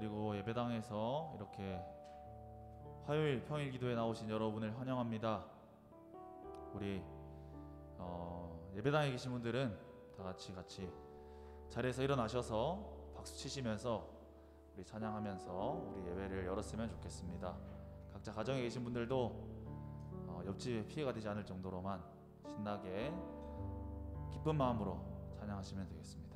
그리고 예배당에서 이렇게 화요일 평일 기도에 나오신 여러분을 환영합니다. 우리 예배당에 계신 분들은 다 같이 자리에서 일어나셔서 박수 치시면서 우리 찬양하면서 우리 예배를 열었으면 좋겠습니다. 각자 가정에 계신 분들도 옆집에 피해가 되지 않을 정도로만 신나게 기쁜 마음으로 찬양하시면 되겠습니다.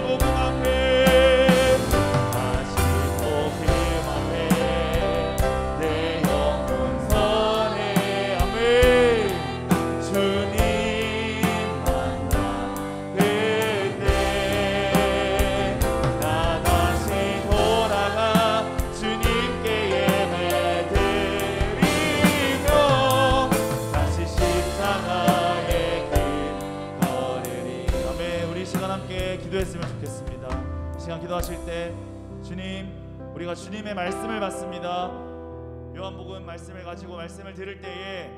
복음 앞에 내 영혼 선해. 아멘. 주님 만나 그때 나 다시 돌아가 주님께 예배드리며 다시 십자가의 길 걸으리. 아멘. 우리 이 시간 함께 기도했으면 좋겠습니다. 이 시간 기도하실 때 주님, 우리가 주님의 말씀을 받습니다. 요한복음 말씀을 가지고 말씀을 들을 때에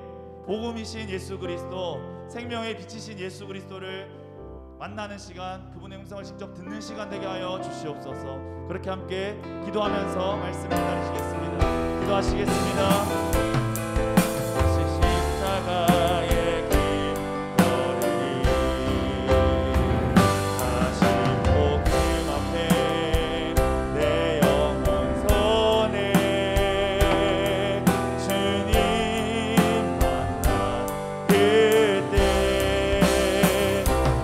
복음이신 예수 그리스도, 생명의 빛이신 예수 그리스도를 만나는 시간, 그분의 음성을 직접 듣는 시간 되게 하여 주시옵소서. 그렇게 함께 기도하면서 말씀을 기다리시겠습니다. 기도하시겠습니다. 다시 십자가의 길 걸으리. 다시 복음 앞에 내 영혼 선해. 주님 만나 그때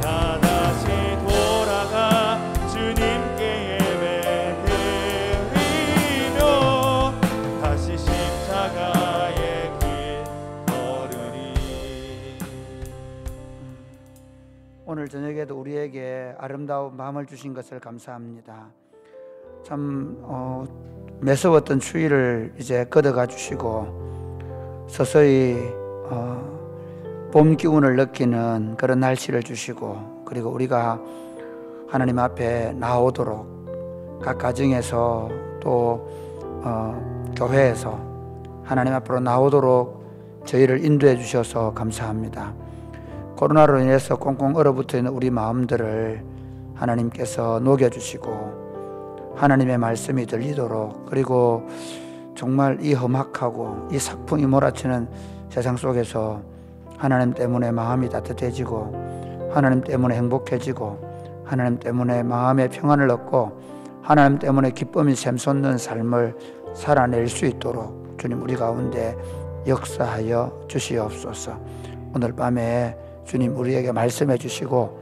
나 다시 돌아가 주님께 예배드리며 다시 십자가의 길 걸으리. 오늘 저녁에도 우리에게 아름다운 마음을 주신 것을 감사합니다. 참 매서웠던 추위를 이제 걷어가 주시고 서서히 봄 기운을 느끼는 그런 날씨를 주시고, 그리고 우리가 하나님 앞에 나오도록 각 가정에서 또 교회에서 하나님 앞으로 나오도록 저희를 인도해 주셔서 감사합니다. 코로나로 인해서 꽁꽁 얼어붙어 있는 우리 마음들을 하나님께서 녹여주시고 하나님의 말씀이 들리도록, 그리고 정말 이 험악하고 이 사풍이 몰아치는 세상 속에서 하나님 때문에 마음이 따뜻해지고 하나님 때문에 행복해지고 하나님 때문에 마음의 평안을 얻고 하나님 때문에 기쁨이 샘솟는 삶을 살아낼 수 있도록 주님 우리 가운데 역사하여 주시옵소서. 오늘 밤에 주님 우리에게 말씀해 주시고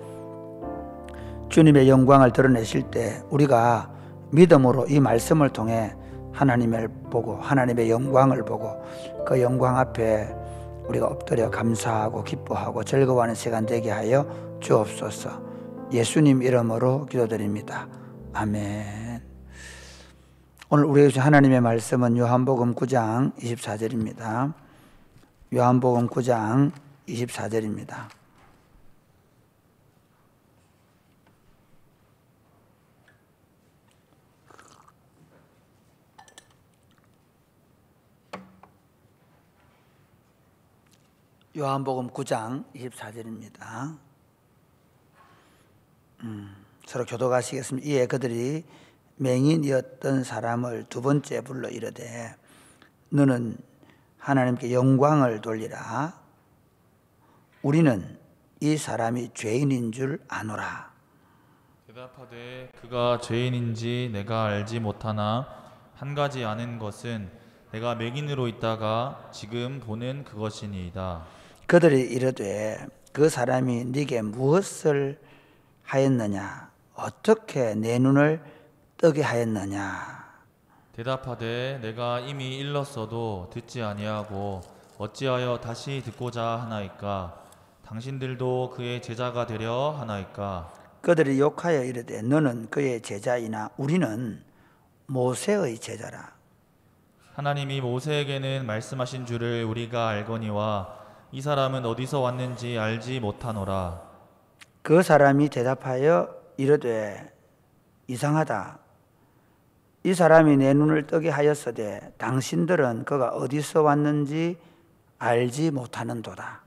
주님의 영광을 드러내실 때 우리가 믿음으로 이 말씀을 통해 하나님을 보고 하나님의 영광을 보고 그 영광 앞에 우리가 엎드려 감사하고 기뻐하고 즐거워하는 시간 되게 하여 주옵소서. 예수님 이름으로 기도드립니다. 아멘. 오늘 우리에게 주신 하나님의 말씀은 요한복음 9장 24절입니다. 요한복음 9장 24절입니다. 요한복음 9장 24절입니다. 서로 교독하시겠습니다. 이에 그들이 맹인이었던 사람을 두 번째 불러 이르되 너는 하나님께 영광을 돌리라. 우리는 이 사람이 죄인인 줄 아노라. 대답하되 그가 죄인인지 내가 알지 못하나 한 가지 아는 것은 내가 맹인으로 있다가 지금 보는 그것이니이다. 그들이 이르되 그 사람이 네게 무엇을 하였느냐? 어떻게 내 눈을 뜨게 하였느냐? 대답하되 내가 이미 일렀어도 듣지 아니하고 어찌하여 다시 듣고자 하나이까? 당신들도 그의 제자가 되려 하나이까? 그들이 욕하여 이르되 너는 그의 제자이나 우리는 모세의 제자라. 하나님이 모세에게는 말씀하신 줄을 우리가 알거니와 이 사람은 어디서 왔는지 알지 못하노라. 그 사람이 대답하여 이르되 이상하다. 이 사람이 내 눈을 뜨게 하였으되 당신들은 그가 어디서 왔는지 알지 못하는도다.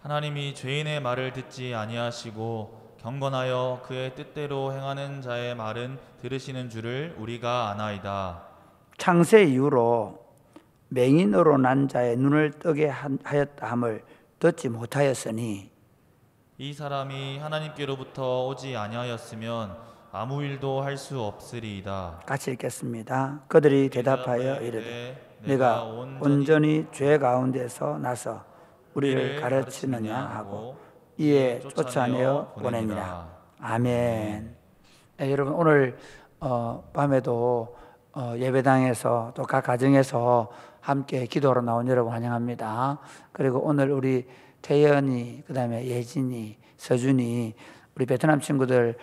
하나님이 죄인의 말을 듣지 아니하시고 경건하여 그의 뜻대로 행하는 자의 말은 들으시는 줄을 우리가 아나이다. 창세 이후로 맹인으로 난 자의 눈을 뜨게 하였다 함을 듣지 못하였으니 이 사람이 하나님께로부터 오지 아니하였으면 아무 일도 할 수 없으리이다. 같이 읽겠습니다. 그들이 대답하여 이르되 내가 온전히 죄 가운데서 나서 우리를 가르치느냐 하고 이에 쫓아내어 보내니라. 아멘. 여러분 오늘 밤에도 예배당에서 또 각 가정에서 함께 기도하러 나온 여러분 환영합니다. 그리고 오늘 우리 태연이, 그 다음에 예진이, 서준이, 우리 베트남 친구들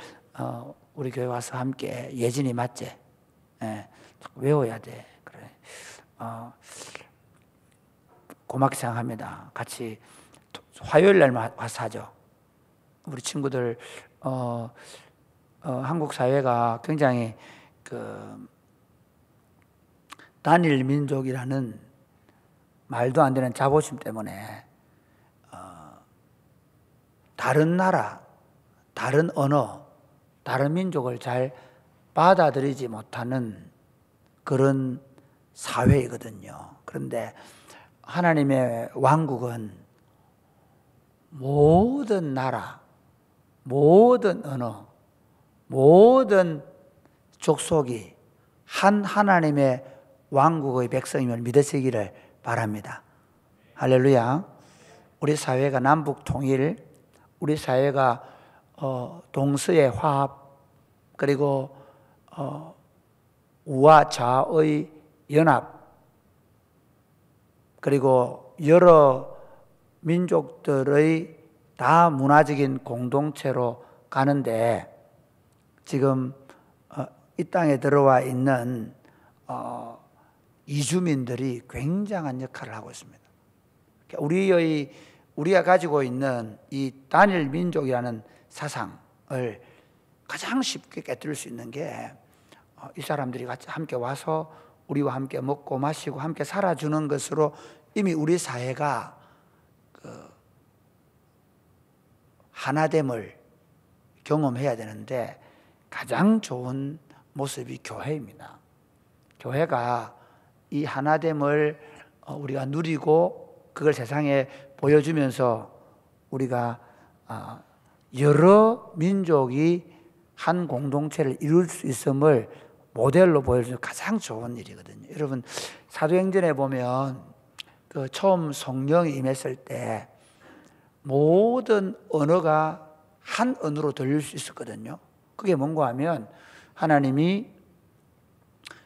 우리 교회 와서 함께, 예진이 맞지? 예, 외워야 돼. 그래. 고맙게 생각합니다. 같이 화요일 날 와서 하죠. 우리 친구들 한국 사회가 굉장히 단일 민족이라는 말도 안 되는 자부심 때문에 다른 나라, 다른 언어, 다른 민족을 잘 받아들이지 못하는 그런 사회이거든요. 그런데 하나님의 왕국은 모든 나라, 모든 언어, 모든 족속이 한 하나님의 왕국의 백성임을 믿으시기를 바랍니다. 할렐루야. 우리 사회가 남북 통일, 우리 사회가 동서의 화합, 그리고 우와 좌의 연합, 그리고 여러 민족들의 다 문화적인 공동체로 가는데, 지금 이 땅에 들어와 있는 이주민들이 굉장한 역할을 하고 있습니다. 우리가 가지고 있는 이 단일 민족이라는 사상을 가장 쉽게 깨뜨릴 수 있는 게 이 사람들이 같이 함께 와서 우리와 함께 먹고 마시고 함께 살아주는 것으로 이미 우리 사회가 하나됨을 경험해야 되는데, 가장 좋은 모습이 교회입니다. 교회가 이 하나됨을 우리가 누리고 그걸 세상에 보여주면서 우리가 여러 민족이 한 공동체를 이룰 수 있음을 모델로 보여주는 가장 좋은 일이거든요. 여러분, 사도행전에 보면 처음 성령이 임했을 때 모든 언어가 한 언어로 들릴 수 있었거든요. 그게 뭔가 하면 하나님이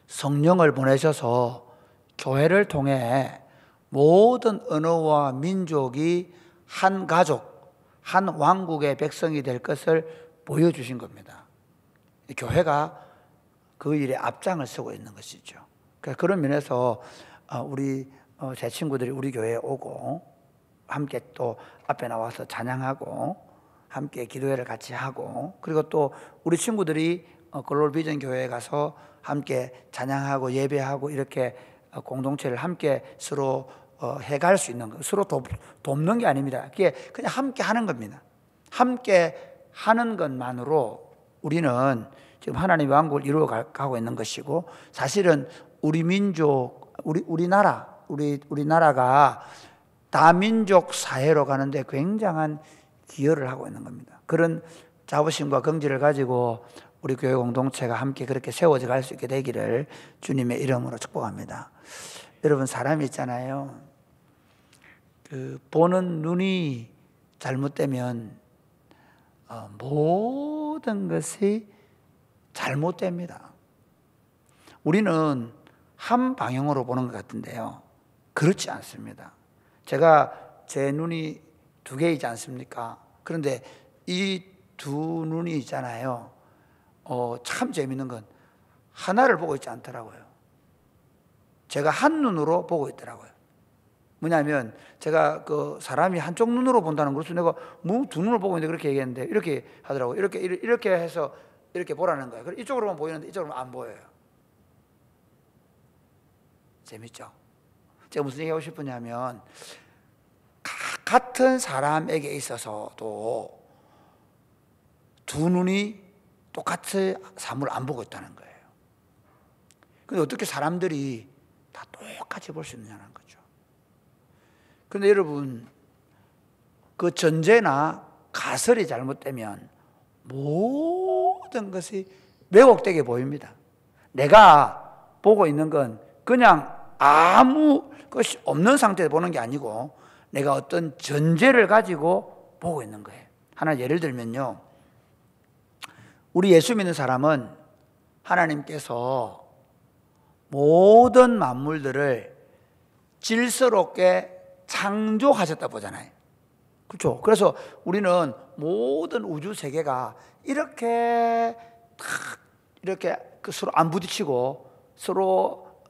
성령을 보내셔서 교회를 통해 모든 언어와 민족이 한 가족, 한 왕국의 백성이 될 것을 보여주신 겁니다. 교회가 그 일에 앞장을 서고 있는 것이죠. 그런 면에서 우리 제 친구들이 우리 교회에 오고 함께 또 앞에 나와서 찬양하고 함께 기도회를 같이 하고, 그리고 또 우리 친구들이 글로벌 비전 교회에 가서 함께 찬양하고 예배하고 이렇게 공동체를 함께 서로 해갈 수 있는 거, 서로 돕는 게 아닙니다. 그게 그냥 함께 하는 겁니다. 함께 하는 것만으로 우리는 지금 하나님의 왕국을 이루어 가고 있는 것이고, 사실은 우리 민족, 우리나라가 다민족 사회로 가는데 굉장한 기여를 하고 있는 겁니다. 그런 자부심과 긍지를 가지고 우리 교회 공동체가 함께 그렇게 세워져 갈 수 있게 되기를 주님의 이름으로 축복합니다. 여러분, 사람이 있잖아요. 보는 눈이 잘못되면 모든 것이 잘못됩니다. 우리는 한 방향으로 보는 것 같은데요, 그렇지 않습니다. 제 눈이 두 개이지 않습니까? 그런데 이 두 눈이 있잖아요. 참 재밌는 건 하나를 보고 있지 않더라고요. 제가 한 눈으로 보고 있더라고요. 뭐냐면 제가 사람이 한쪽 눈으로 본다는 것을 내가 뭐 두 눈을 보고 있는데 그렇게 얘기했는데, 이렇게 하더라고요. 이렇게 해서 이렇게 보라는 거예요. 그래서 이쪽으로만 보이는데 이쪽으로는 안 보여요. 재밌죠? 제가 무슨 얘기하고 싶으냐면, 같은 사람에게 있어서도 두 눈이 똑같이 사물을 안 보고 있다는 거예요. 근데 어떻게 사람들이 다 똑같이 볼 수 있느냐는 거죠. 그런데 여러분, 그 전제나 가설이 잘못되면 모든 것이 왜곡되게 보입니다. 내가 보고 있는 건 그냥 아무 것이 없는 상태에서 보는 게 아니고 내가 어떤 전제를 가지고 보고 있는 거예요. 하나 예를 들면요, 우리 예수 믿는 사람은 하나님께서 모든 만물들을 질서롭게 창조하셨다 보잖아요. 그렇죠? 그래서 우리는 모든 우주 세계가 이렇게 이렇게 서로 안 부딪히고 서로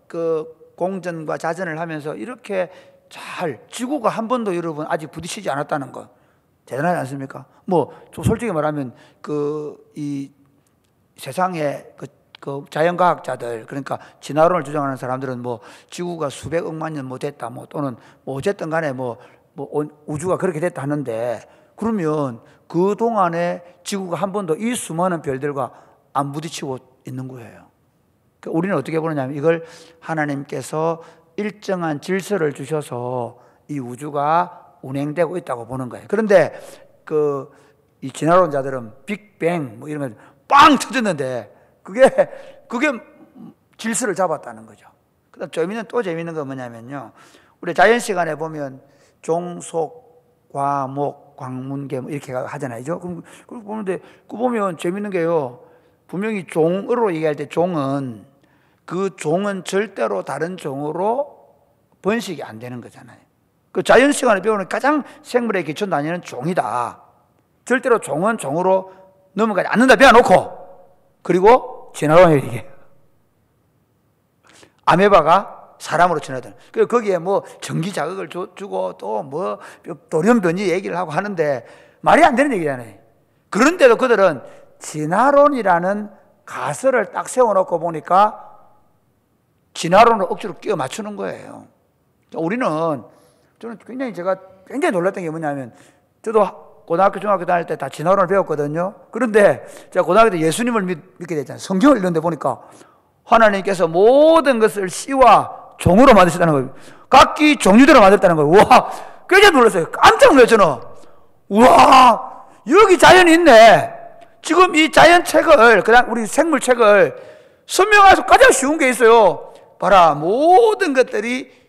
그 공전과 자전을 하면서 이렇게 잘, 지구가 한 번도 여러분 아직 부딪히지 않았다는 거 대단하지 않습니까? 뭐 좀 솔직히 말하면 이 세상에 그 자연과학자들, 그러니까 진화론을 주장하는 사람들은 뭐 지구가 수백억만 년 뭐 됐다, 뭐 또는 뭐 어쨌든 간에 뭐 우주가 그렇게 됐다 하는데, 그러면 그 동안에 지구가 한 번도 이 수많은 별들과 안 부딪히고 있는 거예요. 그러니까 우리는 어떻게 보느냐면 이걸 하나님께서 일정한 질서를 주셔서 이 우주가 운행되고 있다고 보는 거예요. 그런데 이 진화론자들은 빅뱅 뭐 이러면 빵 터졌는데 그게 질서를 잡았다는 거죠. 그다음 또 재미있는 건 뭐냐면요, 우리 자연 시간에 보면 종속, 과목, 광문계 뭐 이렇게 하잖아요. 그럼 보는데 그 보면 재미있는 게요, 분명히 종으로 얘기할 때 종은 절대로 다른 종으로 번식이 안 되는 거잖아요. 그 자연 시간에 배우는 가장 생물의 기초 단위는 종이다. 절대로 종은 종으로 넘어가지 않는다 배워놓고, 그리고 진화론이 이게 아메바가 사람으로 진화되는. 그리고 거기에 뭐 전기 자극을 주고 또 뭐 돌연변이 얘기를 하고 하는데 말이 안 되는 얘기잖아요. 그런데도 그들은 진화론이라는 가설을 딱 세워놓고 보니까 진화론을 억지로 끼워 맞추는 거예요. 저는 제가 굉장히 놀랐던 게 뭐냐면, 저도 고등학교, 중학교 다닐 때 다 진화론을 배웠거든요. 그런데 제가 고등학교 때 예수님을 믿게 됐잖아요. 성경을 읽는데 보니까 하나님께서 모든 것을 씨와 종으로 만드셨다는 거예요. 각기 종류대로 만들었다는 거예요. 와, 굉장히 놀랐어요. 깜짝 놀랐잖아. 와, 여기 자연이 있네. 지금 이 자연책을, 그냥 우리 생물책을 설명해서 가장 쉬운 게 있어요. 봐라, 모든 것들이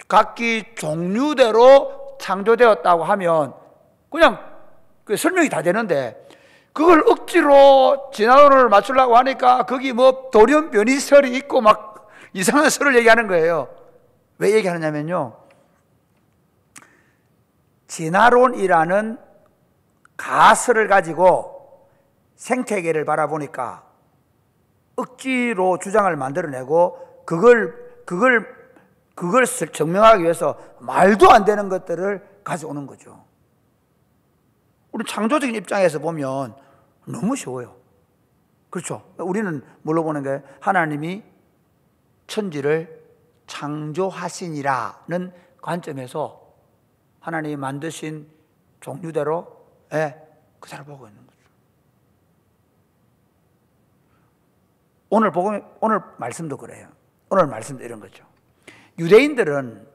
각기 종류대로 창조되었다고 하면 그냥 설명이 다 되는데, 그걸 억지로 진화론을 맞추려고 하니까 거기 뭐 돌연변이설이 있고 막 이상한 설을 얘기하는 거예요. 왜 얘기하느냐면요, 진화론이라는 가설을 가지고 생태계를 바라보니까 억지로 주장을 만들어내고 그걸 증명하기 위해서 말도 안 되는 것들을 가져오는 거죠. 우리 창조적인 입장에서 보면 너무 쉬워요. 그렇죠? 우리는 뭘로 보는 거예요? 하나님이 천지를 창조하시니라는 관점에서 하나님이 만드신 종류대로 그대로 보고 있는 거죠. 오늘 말씀도 그래요. 오늘 말씀도 이런 거죠. 유대인들은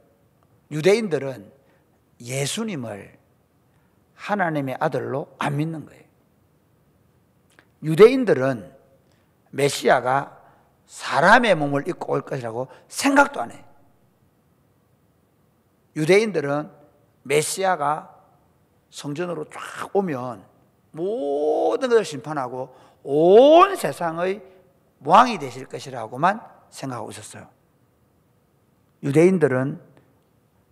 예수님을 하나님의 아들로 안 믿는 거예요. 유대인들은 메시아가 사람의 몸을 입고 올 것이라고 생각도 안 해요. 유대인들은 메시아가 성전으로 쫙 오면 모든 것을 심판하고 온 세상의 왕이 되실 것이라고만 생각하고 있었어요. 유대인들은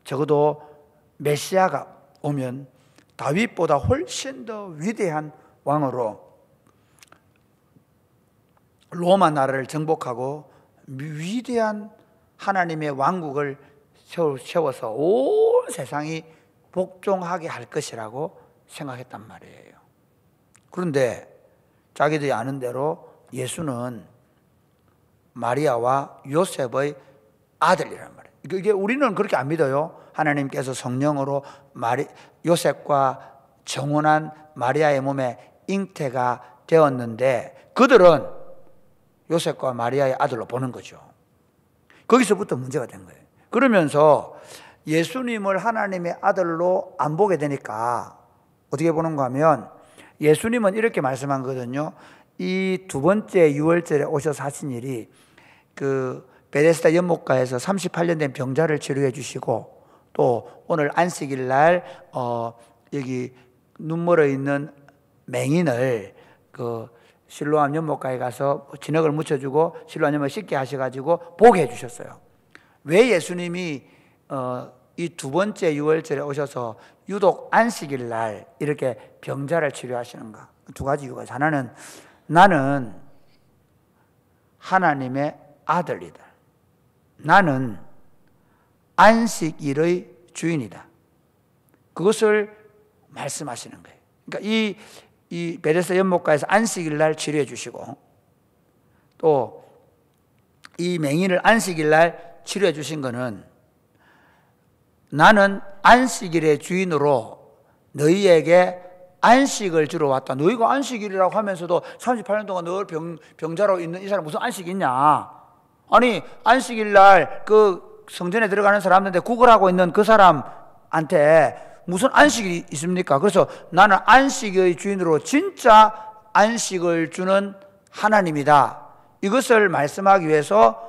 적어도 메시아가 오면 다윗보다 훨씬 더 위대한 왕으로 로마 나라를 정복하고 위대한 하나님의 왕국을 세워서 온 세상이 복종하게 할 것이라고 생각했단 말이에요. 그런데 자기들이 아는 대로 예수는 마리아와 요셉의 아들이란 말이에요. 이게 우리는 그렇게 안 믿어요. 하나님께서 성령으로 요셉과 정혼한 마리아의 몸에 잉태가 되었는데, 그들은 요셉과 마리아의 아들로 보는 거죠. 거기서부터 문제가 된 거예요. 그러면서 예수님을 하나님의 아들로 안 보게 되니까 어떻게 보는가 하면, 예수님은 이렇게 말씀한 거거든요. 이 두 번째 유월절에 오셔서 하신 일이 베데스다 연못가에서 38년 된 병자를 치료해 주시고, 또 오늘 안식일 날 여기 눈 멀어 있는 맹인을 실로암 연못가에 가서 진흙을 묻혀주고 실로암 연못 씻게 하셔가지고 보게 해주셨어요. 왜 예수님이 이 두 번째 유월절에 오셔서 유독 안식일 날 이렇게 병자를 치료하시는가? 두 가지 이유가 있어요. 하나는 나는 하나님의 아들이다. 나는 안식일의 주인이다. 그것을 말씀하시는 거예요. 그러니까 이 베데스다 연못가에서 안식일 날 치료해 주시고 또 이 맹인을 안식일 날 치료해 주신 거는 나는 안식일의 주인으로 너희에게 안식을 주러 왔다. 너희가 안식일이라고 하면서도 38년 동안 늘 병자로 있는 이 사람 무슨 안식이 있냐? 아니 안식일 날 그 성전에 들어가는 사람들한테 구걸하고 있는 그 사람한테 무슨 안식이 있습니까? 그래서 나는 안식의 주인으로 진짜 안식을 주는 하나님이다. 이것을 말씀하기 위해서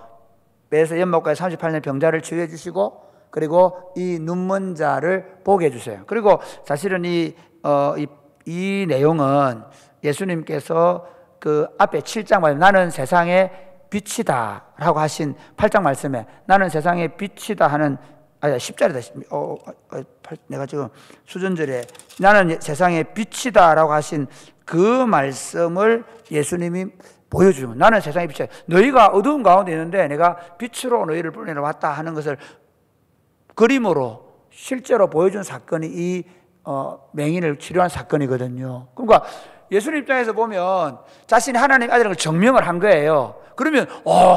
베데스다 연못가에 38년 병자를 치유해 주시고 그리고 이 눈먼 자를 보게 해주세요. 그리고 사실은 이 내용은 예수님께서 그 앞에 7장 말씀 나는 세상의 빛이다 라고 하신 8장 말씀에 나는 세상의 빛이다 하는 10절이다. 내가 지금 수전절에 나는 세상의 빛이다 라고 하신 그 말씀을 예수님이 보여주면 나는 세상의 빛이다. 너희가 어두운 가운데 있는데 내가 빛으로 너희를 불러내러 왔다 하는 것을 그림으로 실제로 보여준 사건이 이 맹인을 치료한 사건이거든요. 그러니까 예수님 입장에서 보면 자신이 하나님 아들인 걸 증명을 한 거예요. 그러면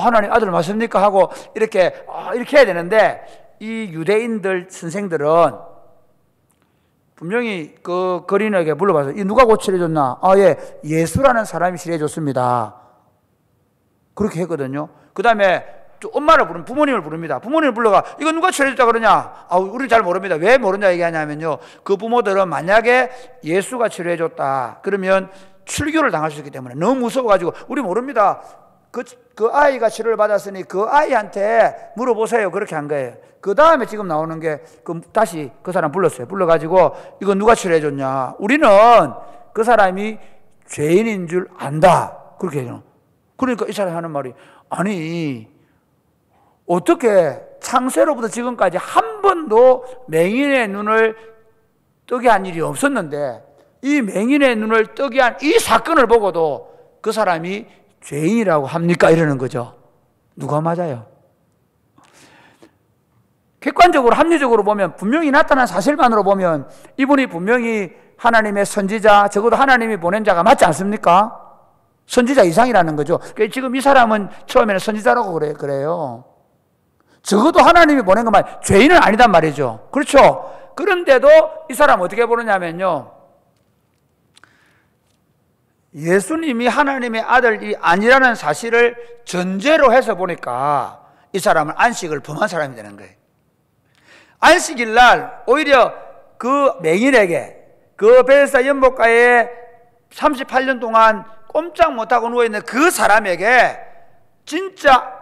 하나님 아들 맞습니까? 하고 이렇게 해야 되는데 이 유대인들 선생들은 분명히 그 거린에게 불러봐서 이 누가 고치려줬나? 예, 예수라는 사람이 치료해줬습니다. 그렇게 했거든요. 그 다음에 엄마를 부르면 부모님을 부릅니다. 부모님을 불러가 이거 누가 치료해줬다 그러냐? 우리는 잘 모릅니다. 왜 모른다 얘기하냐면요, 그 부모들은 만약에 예수가 치료해줬다 그러면 출교를 당할 수 있기 때문에 너무 무서워가지고 우리 모릅니다. 그 아이가 치료를 받았으니 그 아이한테 물어보세요. 그렇게 한 거예요. 그 다음에 지금 나오는 게 다시 그 사람 불렀어요. 불러가지고 이거 누가 치료해줬냐? 우리는 그 사람이 죄인인 줄 안다. 그렇게 해요. 그러니까 이 사람이 하는 말이 아니 어떻게 창세로부터 지금까지 한 번도 맹인의 눈을 뜨게 한 일이 없었는데 이 맹인의 눈을 뜨게 한 이 사건을 보고도 그 사람이 죄인이라고 합니까? 이러는 거죠. 누가 맞아요? 객관적으로 합리적으로 보면 분명히 나타난 사실만으로 보면 이분이 분명히 하나님의 선지자, 적어도 하나님이 보낸 자가 맞지 않습니까? 선지자 이상이라는 거죠. 그러니까 지금 이 사람은 처음에는 선지자라고 그래요. 적어도 하나님이 보낸 것만 죄인은 아니단 말이죠. 그렇죠? 그런데도 이 사람 어떻게 보느냐면요, 예수님이 하나님의 아들이 아니라는 사실을 전제로 해서 보니까 이 사람은 안식을 범한 사람이 되는 거예요. 안식일 날 오히려 그 맹인에게 그 베데스다 연못가에 38년 동안 꼼짝 못하고 누워있는 그 사람에게 진짜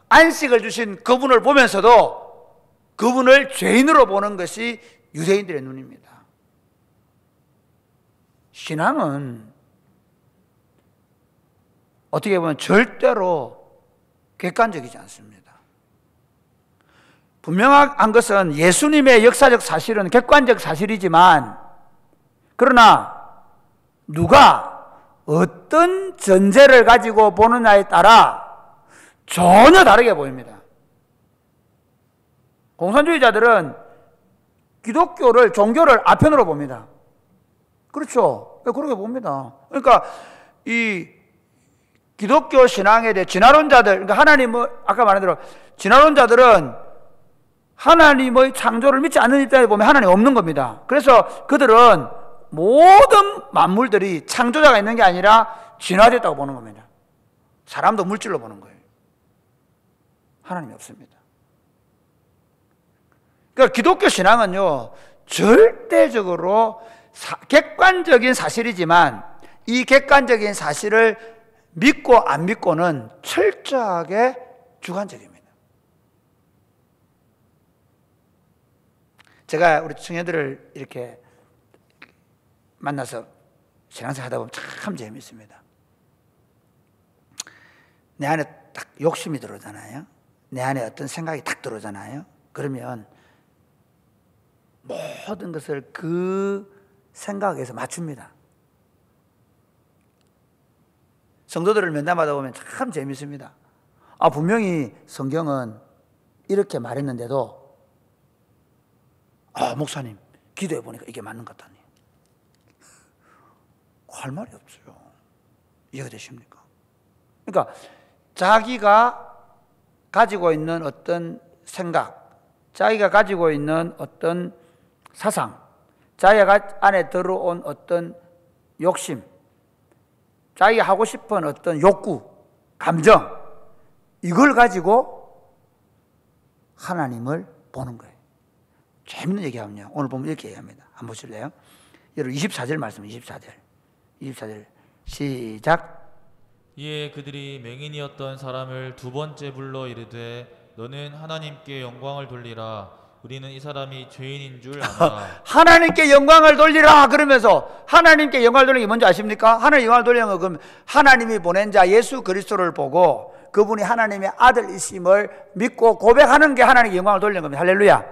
안식을 주신 그분을 보면서도 그분을 죄인으로 보는 것이 유대인들의 눈입니다. 신앙은 어떻게 보면 절대로 객관적이지 않습니다. 분명한 것은 예수님의 역사적 사실은 객관적 사실이지만 그러나 누가 어떤 전제를 가지고 보느냐에 따라 전혀 다르게 보입니다. 공산주의자들은 기독교를, 종교를 아편으로 봅니다. 그렇죠? 그렇게 봅니다. 그러니까 이 기독교 신앙에 대해 진화론자들, 그러니까 하나님을, 아까 말한 대로 진화론자들은 하나님의 창조를 믿지 않는 입장에 보면 하나님 없는 겁니다. 그래서 그들은 모든 만물들이 창조자가 있는 게 아니라 진화됐다고 보는 겁니다. 사람도 물질로 보는 거예요. 하나님이 없습니다. 그러니까 기독교 신앙은요, 절대적으로 객관적인 사실이지만 이 객관적인 사실을 믿고 안 믿고는 철저하게 주관적입니다. 제가 우리 청년들을 이렇게 만나서 신앙생활 하다 보면 참 재미있습니다. 내 안에 딱 욕심이 들어오잖아요. 내 안에 어떤 생각이 딱 들어오잖아요. 그러면 모든 것을 그 생각에서 맞춥니다. 성도들을 면담하다 보면 참 재밌습니다. 분명히 성경은 이렇게 말했는데도 목사님 기도해 보니까 이게 맞는 것 같다니 할 말이 없어요. 이해가 되십니까? 그러니까 자기가 가지고 있는 어떤 생각, 자기가 가지고 있는 어떤 사상, 자기가 안에 들어온 어떤 욕심, 자기가 하고 싶은 어떤 욕구, 감정, 이걸 가지고 하나님을 보는 거예요. 재밌는 얘기하면요, 오늘 보면 이렇게 얘기합니다. 한번 보실래요? 여러분 24절 말씀, 24절 시작. 이에 그들이 맹인이었던 사람을 두 번째 불러 이르되 너는 하나님께 영광을 돌리라. 우리는 이 사람이 죄인인 줄 아노라. 하나님께 영광을 돌리라 그러면서 하나님께 영광을 돌리는 게 뭔지 아십니까? 하나님 영광을 돌리는 건 그럼 하나님이 보낸 자 예수 그리스도를 보고 그분이 하나님의 아들이심을 믿고 고백하는 게 하나님께 영광을 돌리는 겁니다. 할렐루야.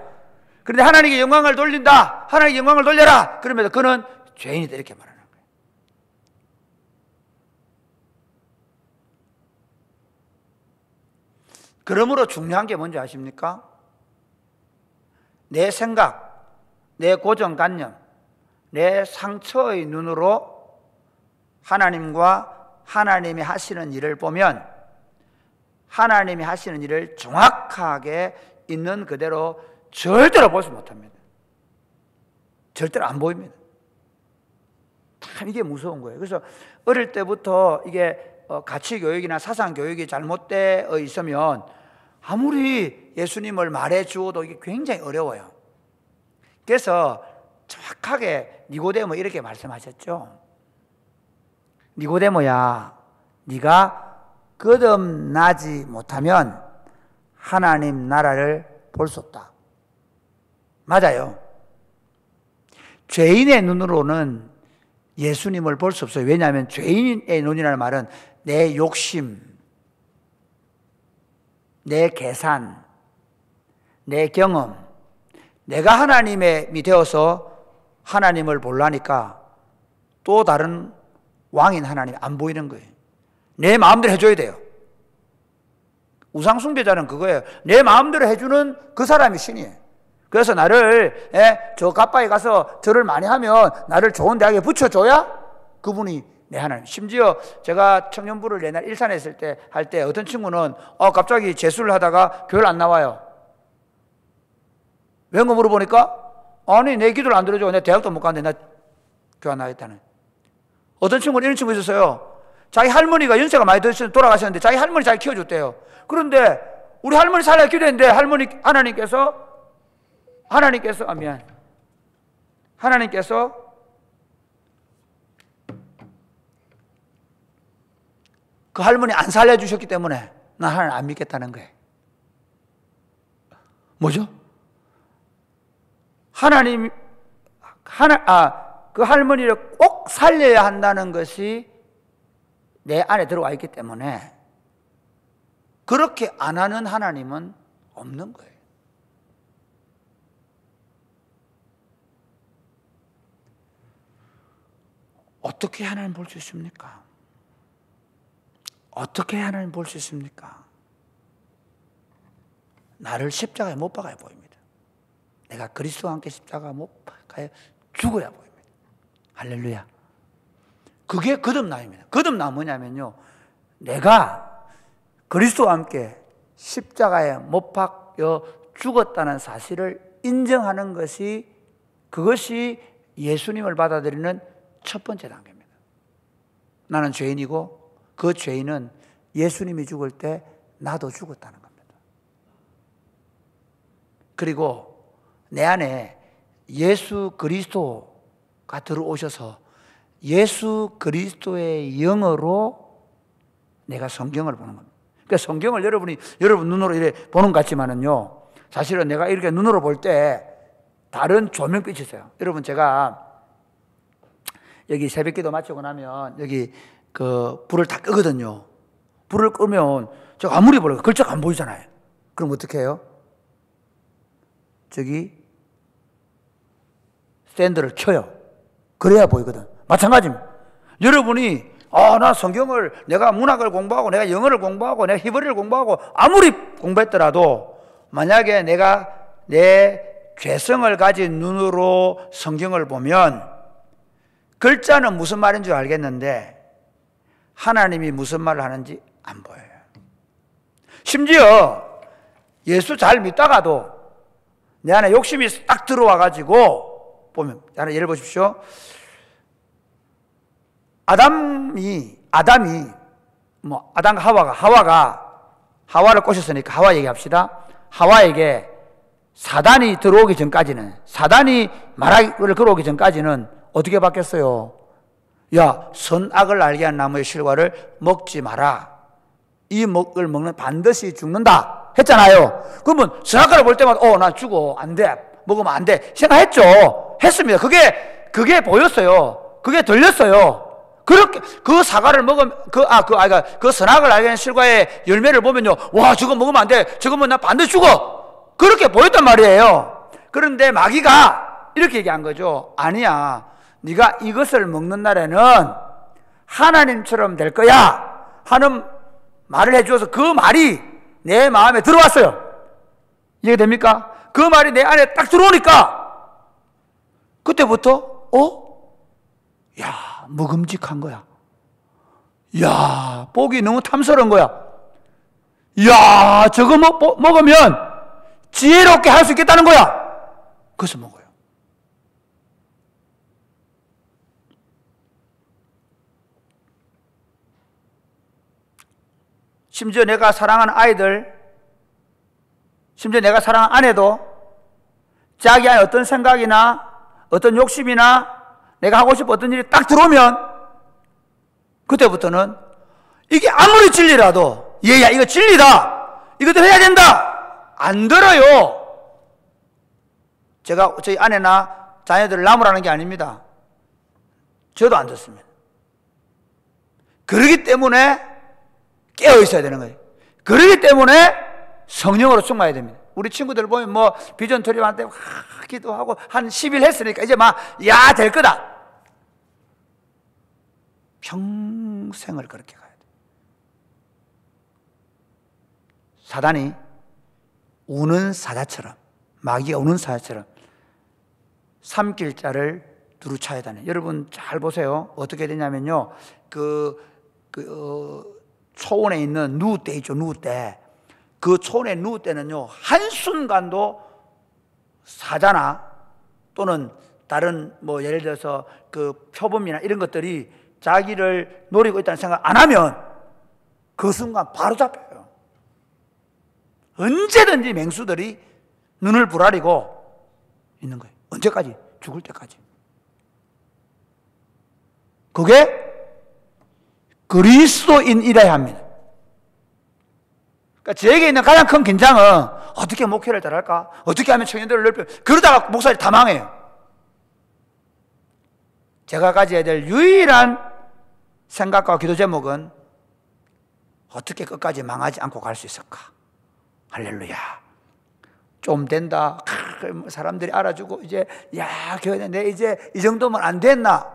그런데 하나님께 영광을 돌린다, 하나님께 영광을 돌려라 그러면서 그는 죄인이다 이렇게 말하는 거예요. 그러므로 중요한 게 뭔지 아십니까? 내 생각, 내 고정관념, 내 상처의 눈으로 하나님과 하나님이 하시는 일을 보면 하나님이 하시는 일을 정확하게 있는 그대로 절대로 보지 못합니다. 절대로 안 보입니다. 참 이게 무서운 거예요. 그래서 어릴 때부터 이게 가치교육이나 사상교육이 잘못되어 있으면 아무리 예수님을 말해 주어도 이게 굉장히 어려워요. 그래서 정확하게 니고데모 이렇게 말씀하셨죠. 니고데모야, 네가 거듭나지 못하면 하나님 나라를 볼 수 없다. 맞아요. 죄인의 눈으로는 예수님을 볼 수 없어요. 왜냐하면 죄인의 눈이라는 말은 내 욕심, 내 계산, 내 경험, 내가 하나님이 되어서 하나님을 보려니까 또 다른 왕인 하나님이 안 보이는 거예요. 내 마음대로 해줘야 돼요. 우상숭배자는 그거예요. 내 마음대로 해주는 그 사람이 신이에요. 그래서 나를 저 가빠에 가서 절을 많이 하면 나를 좋은 대학에 붙여줘야 그분이 내 하나님. 심지어 제가 청년부를 옛날 일산에 있을 때 할 때 어떤 친구는 갑자기 재수를 하다가 교회를 안 나와요. 왜 그런가 물어보니까 아니 내 기도를 안 들어줘. 내 대학도 못 가는데 나 교회 안 나가겠다는. 어떤 친구는 이런 친구 있었어요. 자기 할머니가 연세가 많이 드셔서 돌아가셨는데 자기 할머니 잘 키워줬대요. 그런데 우리 할머니 살려 기도했는데 하나님께서 그 할머니 안 살려주셨기 때문에 난 하나님 안 믿겠다는 거예요. 뭐죠? 그 할머니를 꼭 살려야 한다는 것이 내 안에 들어와 있기 때문에 그렇게 안 하는 하나님은 없는 거예요. 어떻게 하나님 볼 수 있습니까? 어떻게 하나님 볼 수 있습니까? 나를 십자가에 못 박아야 보입니다. 내가 그리스도와 함께 십자가 못 박아야 죽어야 보입니다. 할렐루야. 그게 거듭남입니다. 거듭남 뭐냐면요, 내가 그리스도와 함께 십자가에 못 박여 죽었다는 사실을 인정하는 것이, 그것이 예수님을 받아들이는 첫 번째 단계입니다. 나는 죄인이고 그 죄인은 예수님이 죽을 때 나도 죽었다는 겁니다. 그리고 내 안에 예수 그리스도가 들어오셔서 예수 그리스도의 영으로 내가 성경을 보는 겁니다. 그러니까 성경을 여러분 눈으로 이렇게 보는 것 같지만은요, 사실은 내가 이렇게 눈으로 볼 때 다른 조명빛이 있어요. 여러분, 제가 여기 새벽기도 마치고 나면 여기 그 불을 다 끄거든요. 불을 끄면 저 아무리 보려고 글자가 안 보이잖아요. 그럼 어떻게 해요? 저기 스탠드를 켜요. 그래야 보이거든. 마찬가지입니다. 여러분이 나 성경을, 내가 문학을 공부하고 내가 영어를 공부하고 내가 히브리를 공부하고 아무리 공부했더라도 만약에 내가 내 죄성을 가진 눈으로 성경을 보면 글자는 무슨 말인 줄 알겠는데 하나님이 무슨 말을 하는지 안 보여요. 심지어 예수 잘 믿다가도 내 안에 욕심이 딱 들어와 가지고 보면, 하나 예를 보십시오. 아담과 하와가 하와를 꼬셨으니까 하와 얘기합시다. 하와에게 사단이 들어오기 전까지는, 사단이 말하기를 걸어오기 전까지는 어떻게 바뀌었어요? 야, 선악을 알게 한 나무의 실과를 먹지 마라. 이 먹을 먹는 반드시 죽는다 했잖아요. 그러면 선악과를 볼 때마다 나 죽어, 안 돼, 먹으면 안 돼 생각했죠. 했습니다. 그게 보였어요. 그게 들렸어요. 그렇게 그 사과를 먹으면 그 선악을 알게 하는 실과의 열매를 보면요, 와, 저거 먹으면 안 돼, 저거 먹으면 나 반드시 죽어, 그렇게 보였단 말이에요. 그런데 마귀가 이렇게 얘기한 거죠. 아니야, 네가 이것을 먹는 날에는 하나님처럼 될 거야 하는 말을 해주어서 그 말이 내 마음에 들어왔어요. 이해됩니까? 그 말이 내 안에 딱 들어오니까 그때부터 야, 먹음직한 거야. 야, 보기 너무 탐스러운 거야. 야, 저거 먹으면 지혜롭게 할 수 있겠다는 거야. 그래서 먹어요. 심지어 내가 사랑하는 아이들, 심지어 내가 사랑하는 아내도 자기 안에 어떤 생각이나 어떤 욕심이나 내가 하고 싶은 어떤 일이 딱 들어오면 그때부터는 이게 아무리 진리라도, 얘야 이거 진리다, 이것도 해야 된다, 안 들어요. 제가 저희 아내나 자녀들을 나무라는 게 아닙니다. 저도 안 듣습니다. 그러기 때문에 깨어 있어야 되는 거예요. 그러기 때문에 성령으로 충만해야 됩니다. 우리 친구들 보면 뭐 비전 트립한테 기도하고 한 10일 했으니까 이제 야, 될 거다. 평생을 그렇게 가야 돼. 사단이 우는 사자처럼, 마귀가 우는 사자처럼 삼킬 자를 두루차야 다녀. 여러분 잘 보세요. 어떻게 되냐면요, 초원에 있는 누우떼 있죠, 누우떼. 그 초원에 누우떼는요, 한순간도 사자나 또는 다른 예를 들어서 그 표범이나 이런 것들이 자기를 노리고 있다는 생각 안 하면 그 순간 바로 잡혀요. 언제든지 맹수들이 눈을 부라리고 있는 거예요. 언제까지? 죽을 때까지. 그게 그리스도인이라야 합니다. 그러니까 저에게 있는 가장 큰 긴장은 어떻게 목회를 잘할까? 어떻게 하면 청년들을 넓혀? 그러다가 목사님 다 망해요. 제가 가져야 될 유일한 생각과 기도 제목은 어떻게 끝까지 망하지 않고 갈 수 있을까? 할렐루야. 좀 된다. 사람들이 알아주고 이제 교회 내 이제 이 정도면 안 됐나?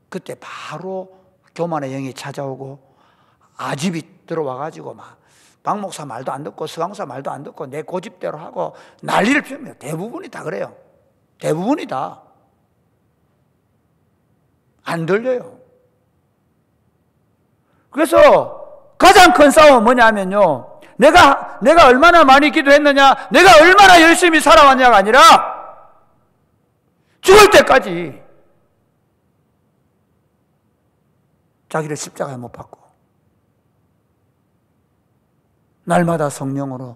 그때 바로 교만의 영이 찾아오고 아집이 들어와가지고 박 목사 말도 안 듣고 서강사 말도 안 듣고 내 고집대로 하고 난리를 피웁니다. 대부분이 다 그래요. 대부분이 다. 안 들려요. 그래서 가장 큰 싸움은 뭐냐면요, 내가 얼마나 많이 기도했느냐, 내가 얼마나 열심히 살아왔냐가 아니라 죽을 때까지 자기를 십자가에 못 박고 날마다 성령으로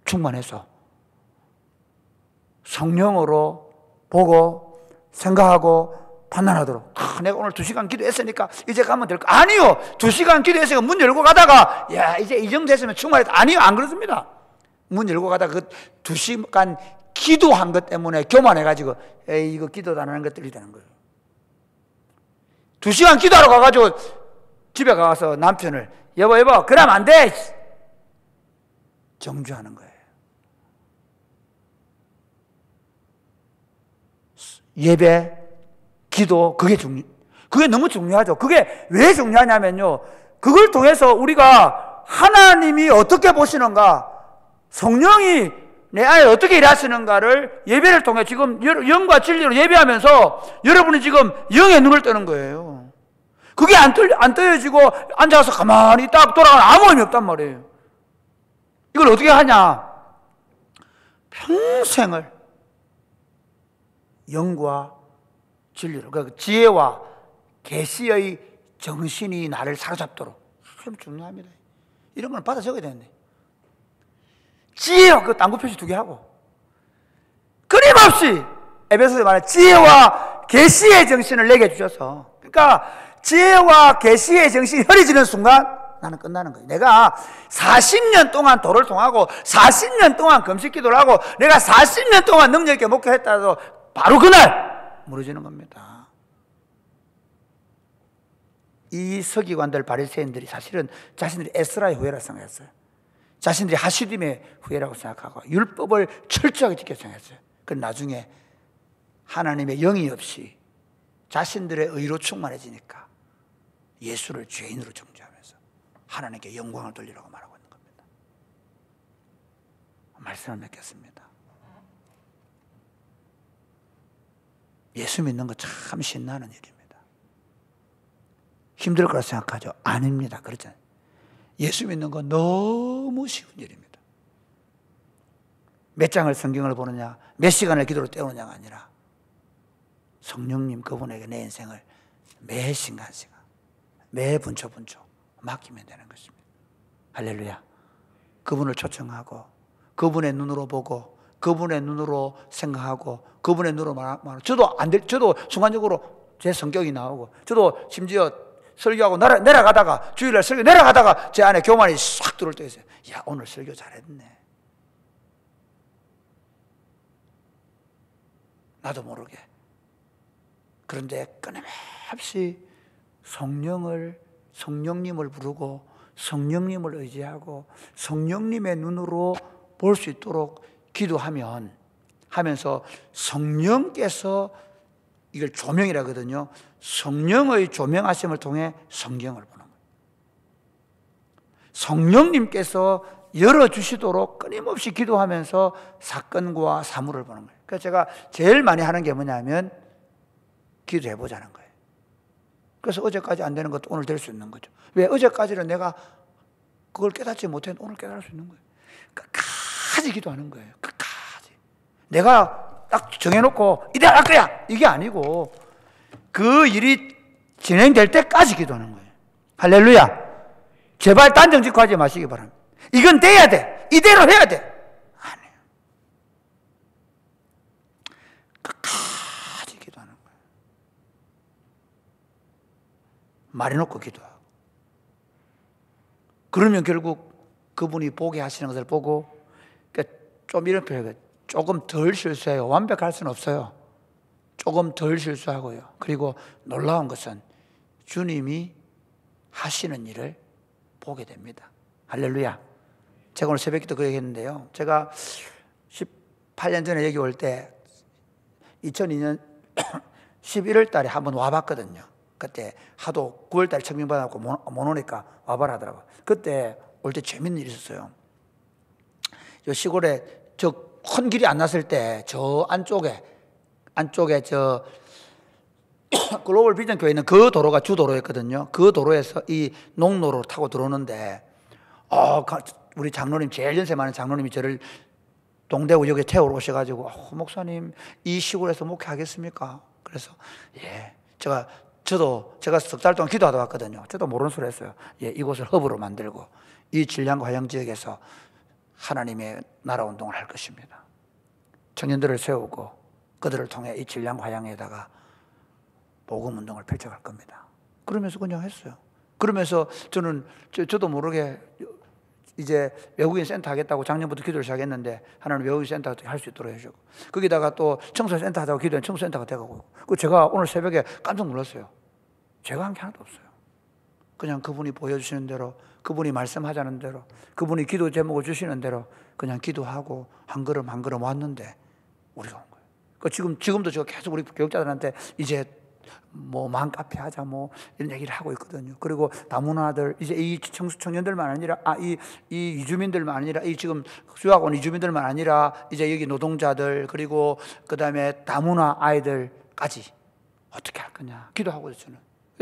충만해서 성령으로 보고 생각하고 판단하도록. 내가 오늘 2시간 기도했으니까 이제 가면 될 거. 아니요. 2시간 기도했으니까 문 열고 가다가 이제 이 정도 했으면 충만했다. 아니요. 안 그렇습니다. 문 열고 가다가 그 2시간 기도한 것 때문에 교만해가지고 이거 기도도 안 하는 것들이 되는 거예요. 2시간 기도하러 가가지고 집에 가서 남편을 여보 그러면 안 돼 정죄하는 거예요. 예배, 기도 그게 너무 중요하죠. 그게 왜 중요하냐면요, 그걸 통해서 우리가 하나님이 어떻게 보시는가, 성령이 내 안에 어떻게 일하시는가를 예배를 통해 지금 영과 진리로 예배하면서 여러분이 지금 영의 눈을 뜨는 거예요. 그게 안 떠여지고 앉아서 가만히 딱 돌아가면 아무 의미 없단 말이에요. 이걸 어떻게 하냐? 평생을 영과 진리로, 그러니까 지혜와 계시의 정신이 나를 사로잡도록. 참 중요합니다. 이런 건 받아 적어야 되는데, 지혜와 그 땅구 표시 2개 하고 끊임없이 에베소서에 말하는 지혜와 계시의 정신을 내게 주셔서, 그러니까 지혜와 계시의 정신이 흐려지는 순간 나는 끝나는 거예요. 내가 40년 동안 도를 통하고 40년 동안 금식 기도를 하고 내가 40년 동안 능력 있게 목회했다 해도 바로 그날 무너지는 겁니다. 이 서기관들 바리새인들이 사실은 자신들이 에스라의 후예라고 생각했어요. 자신들이 하시딤의 후예라고 생각하고 율법을 철저하게 지켜 생각했어요. 그런데 나중에 하나님의 영이 없이 자신들의 의로 충만해지니까 예수를 죄인으로 정죄하면서 하나님께 영광을 돌리라고 말하고 있는 겁니다. 말씀을 맺겠습니다. 예수 믿는 거 참 신나는 일입니다. 힘들 거라 생각하죠? 아닙니다. 그렇잖아요. 예수 믿는 거 너무 쉬운 일입니다. 몇 장을 성경을 보느냐, 몇 시간을 기도로 때우느냐가 아니라 성령님 그분에게 내 인생을 매 시간 매 분초 맡기면 되는 것입니다. 할렐루야. 그분을 초청하고 그분의 눈으로 보고 그분의 눈으로 생각하고 그분의 눈으로 말하고, 저도 순간적으로 제 성격이 나오고, 저도 심지어 설교하고 내려가다가, 주일날 설교 내려가다가 제 안에 교만이 싹 들어올 때 있어요. 야, 오늘 설교 잘했네. 나도 모르게. 그런데 끊임없이 성령님을 부르고 성령님을 의지하고 성령님의 눈으로 볼 수 있도록 하면서 성령께서, 이걸 조명이라거든요. 성령의 조명하심을 통해 성경을 보는 거예요. 성령님께서 열어주시도록 끊임없이 기도하면서 사건과 사물을 보는 거예요. 그래서 제가 제일 많이 하는 게 뭐냐면 기도해보자는 거예요. 그래서 어제까지 안 되는 것도 오늘 될 수 있는 거죠. 왜? 어제까지는 내가 그걸 깨닫지 못했는데 오늘 깨달을 수 있는 거예요. 끝까지 기도하는 거예요. 끝까지. 내가 딱 정해놓고 이대로 할 거야! 이게 아니고 그 일이 진행될 때까지 기도하는 거예요. 할렐루야. 제발 단정 짓고 하지 마시기 바랍니다. 이건 돼야 돼. 이대로 해야 돼. 아니에요. 끝까지 기도하는 거예요. 말해놓고 기도하고. 그러면 결국 그분이 보게 하시는 것을 보고, 그러니까 좀 이런 표현이에요. 조금 덜 실수해요. 완벽할 수는 없어요. 조금 덜 실수하고요. 그리고 놀라운 것은 주님이 하시는 일을 보게 됩니다. 할렐루야. 제가 오늘 새벽기도 그 얘기했는데요. 제가 18년 전에 여기 올 때 2002년 11월 달에 한번 와봤거든요. 그때 하도 9월 달에 청명받아갖고 못 오니까 와봐라 하더라고요. 그때 올 때 재밌는 일이 있었어요. 요 시골에 저 큰 길이 안 났을 때 저 안쪽에 저 글로벌 비전 교회 있는 그 도로가 주도로였거든요. 그 도로에서 이 농로를 타고 들어오는데 우리 장로님, 제일 연세 많은 장로님이 저를 동대구역에 태우러 오셔가지고 목사님 이 시골에서 목회하겠습니까? 그래서 예, 제가 석 달 동안 기도하다 왔거든요. 저도 모르는 소리 했어요. 예, 이곳을 허브로 만들고 이 진량과 화영 지역에서 하나님의 나라 운동을 할 것입니다. 청년들을 세우고 그들을 통해 이 진량과 화영에다가 복음 운동을 펼쳐갈 겁니다. 그러면서 그냥 했어요. 그러면서 저도 모르게 이제 외국인 센터 하겠다고 작년부터 기도를 시작했는데 하나님 외국인 센터 할 수 있도록 해주고, 거기다가 또 청소센터 하자고 기도한 청소센터가 돼가고, 제가 오늘 새벽에 깜짝 놀랐어요. 제가 한 게 하나도 없어요. 그냥 그분이 보여주시는 대로, 그분이 말씀하자는 대로, 그분이 기도 제목을 주시는 대로 그냥 기도하고 한 걸음 한 걸음 왔는데 우리가 온 거예요. 그러니까 지금도 제가 계속 우리 교육자들한테 이제 뭐 마음 카페 하자 뭐 이런 얘기를 하고 있거든요. 그리고 다문화들 이제 이 청년들만 아니라 이 이주민들만 아니라 이 지금 수학 온 이주민들만 아니라 이제 여기 노동자들 그리고 그다음에 다문화 아이들까지 어떻게 할 거냐 기도하고 있어요.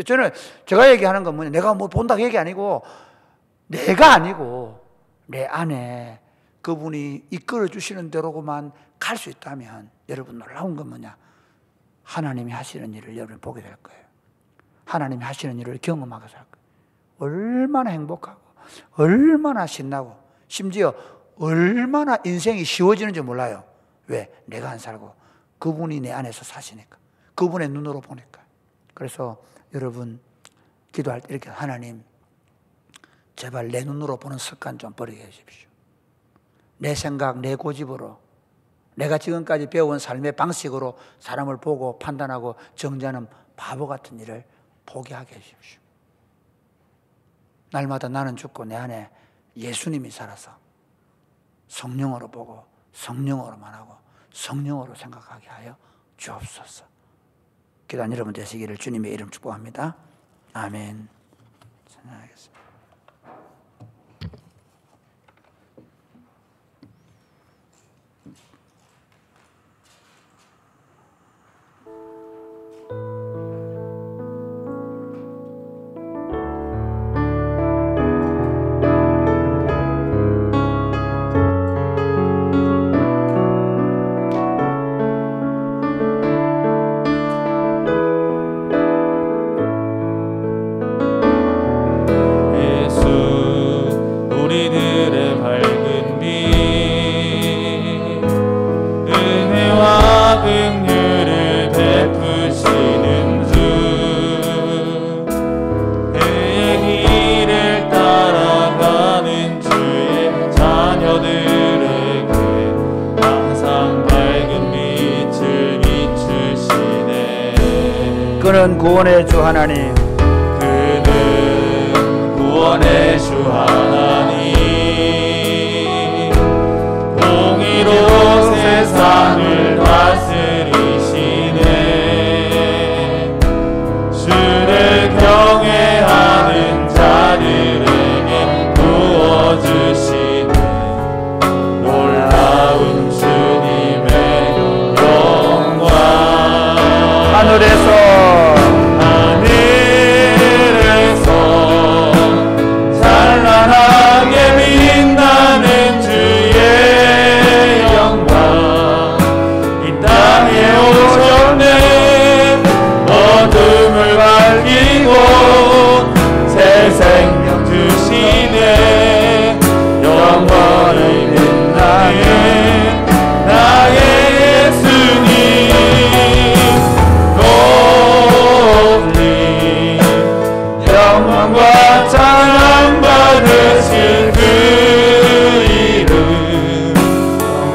저는 제가 얘기하는 건 뭐냐, 내가 뭐 본다고 얘기 아니고 내가 아니고 내 안에 그분이 이끌어 주시는 대로만 갈 수 있다면 여러분 놀라운 건 뭐냐, 하나님이 하시는 일을 여러분 보게 될 거예요. 하나님이 하시는 일을 경험하게 될 거예요. 얼마나 행복하고 얼마나 신나고 심지어 얼마나 인생이 쉬워지는지 몰라요. 왜? 내가 안 살고 그분이 내 안에서 사시니까, 그분의 눈으로 보니까. 그래서 여러분 기도할 때 이렇게, 하나님 제발 내 눈으로 보는 습관 좀 버리게 해주십시오. 내 생각, 내 고집으로, 내가 지금까지 배운 삶의 방식으로 사람을 보고 판단하고 정죄하는 바보 같은 일을 포기하게 해주십시오. 날마다 나는 죽고 내 안에 예수님이 살아서 성령으로 보고 성령으로만 하고 성령으로 생각하게 하여 주옵소서. 기도한 여러분 되시기를 주님의 이름 축복합니다. 아멘. 찬양하겠습니다. 그는 구원의 주 하나님, 그는 구원의 주 하나님, 공의로 세상을 다스리시네. 주를 경외하는 자들에게 부어주시네. 놀라운 주님의 영광. 하늘에서 찬란하게 빛나는 주의 영광, 이 땅에 오셨네. 어둠을 밝히고 새 생명 주시네. 영원히 빛나는 나의 예수님, 높이 영광과 찬양 받으실 그 이름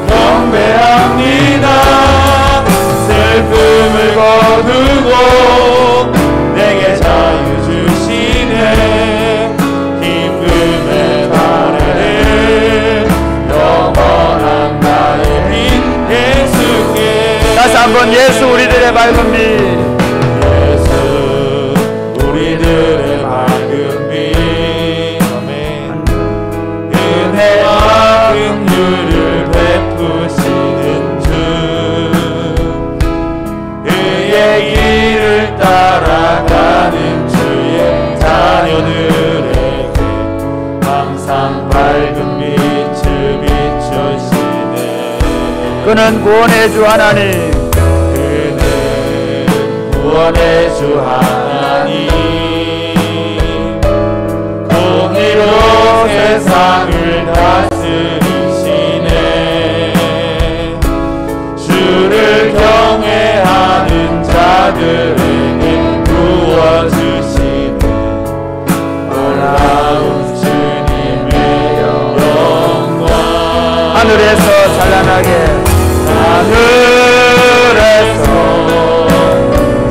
경배합니다. 슬픔을 거두고 내게 자유 주시네. 기쁨의 바르는 영원한 나의 빛 예수께. 다시 한번 예수 우리들의 밝은 빛, 예수 우리들의 밝은 빛. 은혜와 긍휼을 베푸시는 주, 그의 길을 따라가는 주의 자녀들에게 항상 밝은 빛을 비추시네. 그는 구원의 주 하나님, 그는 구원의 주 하나님, 공의로 세상을 다스리시네. 주를 경외하는 자들에게 부어주시네. 놀라운 주님의 영광. 하늘에서 찬란하게, 하늘에서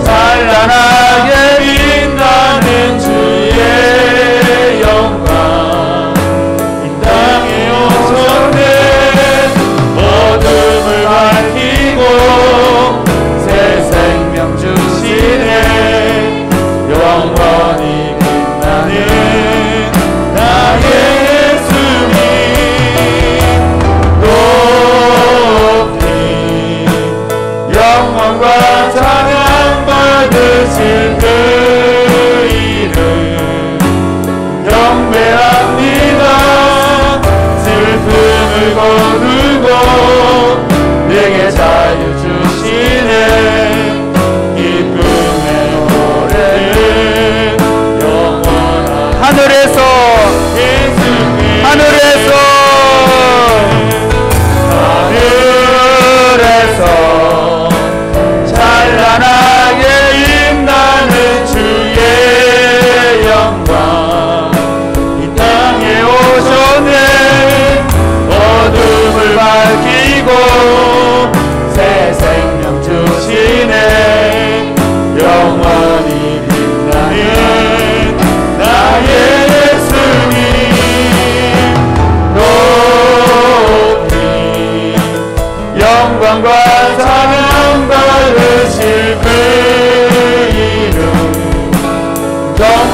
찬란하게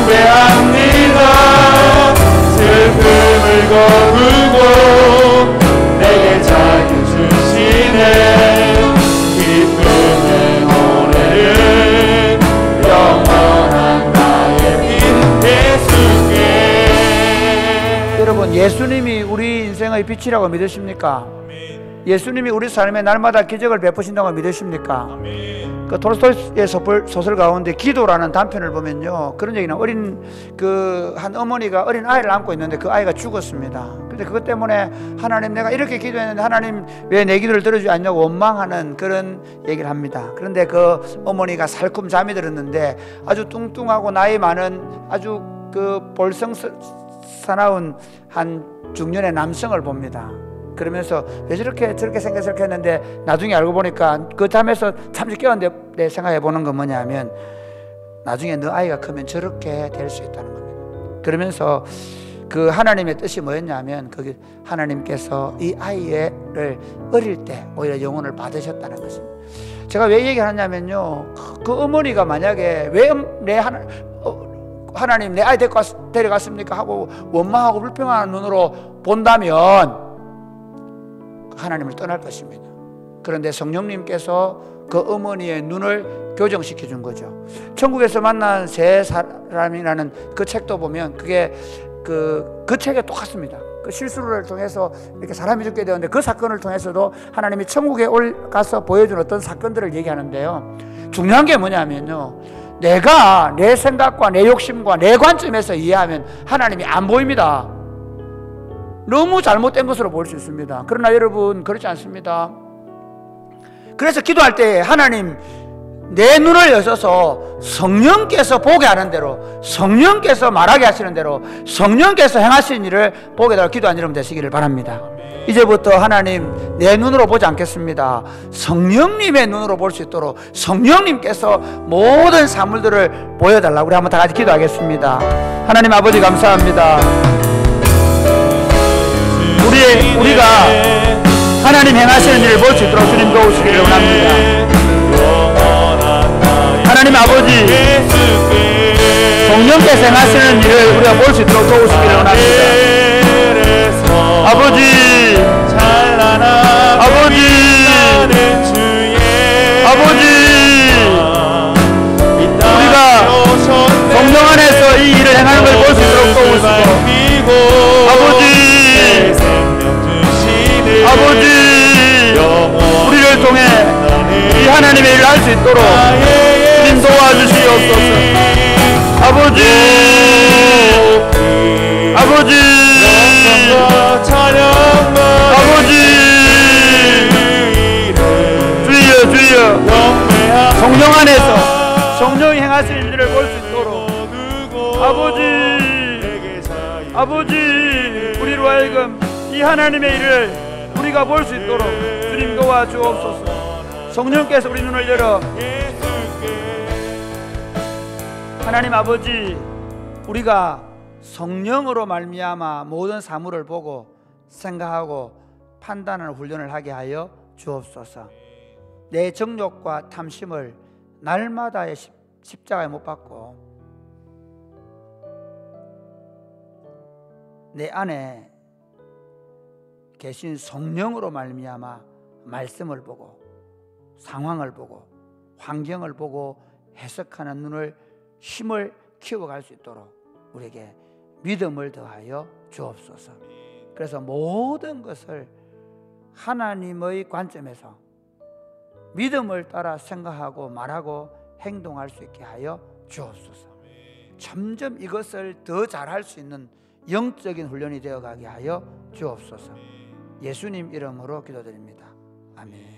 경배합니다. 슬픔을 거두고 내게 자유 주시네. 기쁨의 노래를 영원한 나의 빈 예수께. 여러분, 예수님이 우리 인생의 빛이라고 믿으십니까? 예수님이 우리 삶에 날마다 기적을 베푸신다고 믿으십니까? 그 톨스토이의 소설 가운데 기도라는 단편을 보면요, 그런 얘기는 한 어머니가 어린 아이를 안고 있는데 그 아이가 죽었습니다. 근데 그것 때문에 하나님, 내가 이렇게 기도했는데 하나님 왜 내 기도를 들어주지 않냐고 원망하는 그런 얘기를 합니다. 그런데 그 어머니가 살쿰 잠이 들었는데 아주 뚱뚱하고 나이 많은 아주 그 볼성사나운 한 중년의 남성을 봅니다. 그러면서 왜 저렇게 생겨서 이렇게 했는데 나중에 알고 보니까 그 잠에서 잠시 깨었는데 생각해 보는 건 뭐냐면, 나중에 너 아이가 크면 저렇게 될 수 있다는 겁니다. 그러면서 그 하나님의 뜻이 뭐였냐면, 그게 하나님께서 이 아이를 어릴 때 오히려 영혼을 받으셨다는 것입니다. 제가 왜 얘기하냐면요, 그 어머니가 만약에 왜 하나님 내 아이 데려갔습니까 하고 원망하고 불평하는 눈으로 본다면 하나님을 떠날 것입니다. 그런데 성령님께서 그 어머니의 눈을 교정시켜 준 거죠. 천국에서 만난 세 사람이라는 그 책도 보면 그게 그 책에 똑같습니다. 그 실수를 통해서 이렇게 사람이 죽게 되었는데 그 사건을 통해서도 하나님이 천국에 가서 보여준 어떤 사건들을 얘기하는데요, 중요한 게 뭐냐면요, 내가 내 생각과 내 욕심과 내 관점에서 이해하면 하나님이 안 보입니다. 너무 잘못된 것으로 보일 수 있습니다. 그러나 여러분, 그렇지 않습니다. 그래서 기도할 때 하나님 내 눈을 여셔서 성령께서 보게 하는 대로, 성령께서 말하게 하시는 대로, 성령께서 행하시는 일을 보게 달라고 기도하는 여러분 되시기를 바랍니다. 이제부터 하나님 내 눈으로 보지 않겠습니다. 성령님의 눈으로 볼 수 있도록 성령님께서 모든 사물들을 보여달라고 우리 한번 다 같이 기도하겠습니다. 하나님 아버지 감사합니다. 우리가 하나님 행하시는 일을 볼 수 있도록 주님 도우시기를 원합니다. 하나님 아버지, 성령께서 행하시는 일을 우리가 볼 수 있도록 도우시기를 원합니다. 아버지, 우리가 성령 안에서 이 일을 행하는 걸 볼 수 있도록 도우시고, 아버지, 우리를 통해 이 하나님의 일을 할 수 있도록 주님 도와주시옵소서. 아버지, 주여, 성령 안에서 성령이 행하시는 일을 볼 수 있도록 아버지, 우리로 하여금 이 하나님의 일을 우리가 볼 수 있도록 주님 도와주옵소서. 성령께서 우리 눈을 열어 하나님 아버지, 우리가 성령으로 말미암아 모든 사물을 보고 생각하고 판단하는 훈련을 하게 하여 주옵소서. 내 정욕과 탐심을 날마다의 십자가에 못 박고 내 안에 계신 성령으로 말미암아 말씀을 보고 상황을 보고 환경을 보고 해석하는 눈을 힘을 키워갈 수 있도록 우리에게 믿음을 더하여 주옵소서. 그래서 모든 것을 하나님의 관점에서 믿음을 따라 생각하고 말하고 행동할 수 있게 하여 주옵소서. 점점 이것을 더 잘할 수 있는 영적인 훈련이 되어가게 하여 주옵소서. 예수님 이름으로 기도드립니다. 아멘.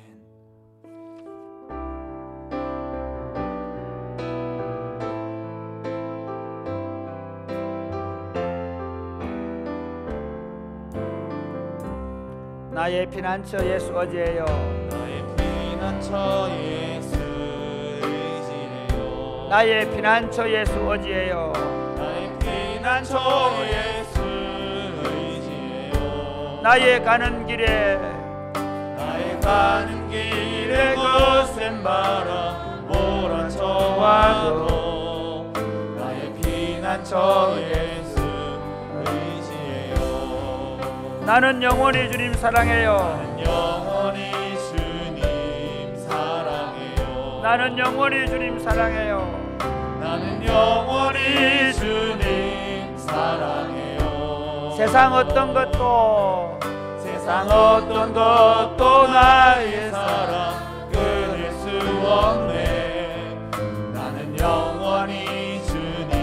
나의 피난처 예수 어디에요? 나의 피난처 예수 의지해요. 나의 피난처 예수 어디에요? 나의 피난처 예수 의지해요. 나의 가는 길에 거센 바람 몰아쳐와도 나의 피난처 피난처 예수 의지해요. 나는 영원히 주님 사랑해요. 나는 영원히 주님 사랑해요. 나는 영원히 주님 사랑해요. 나는 영원히 주님 사랑해요. 세상 어떤 것도 나의 사랑 끊을 수 없네. 나는 영원히 주님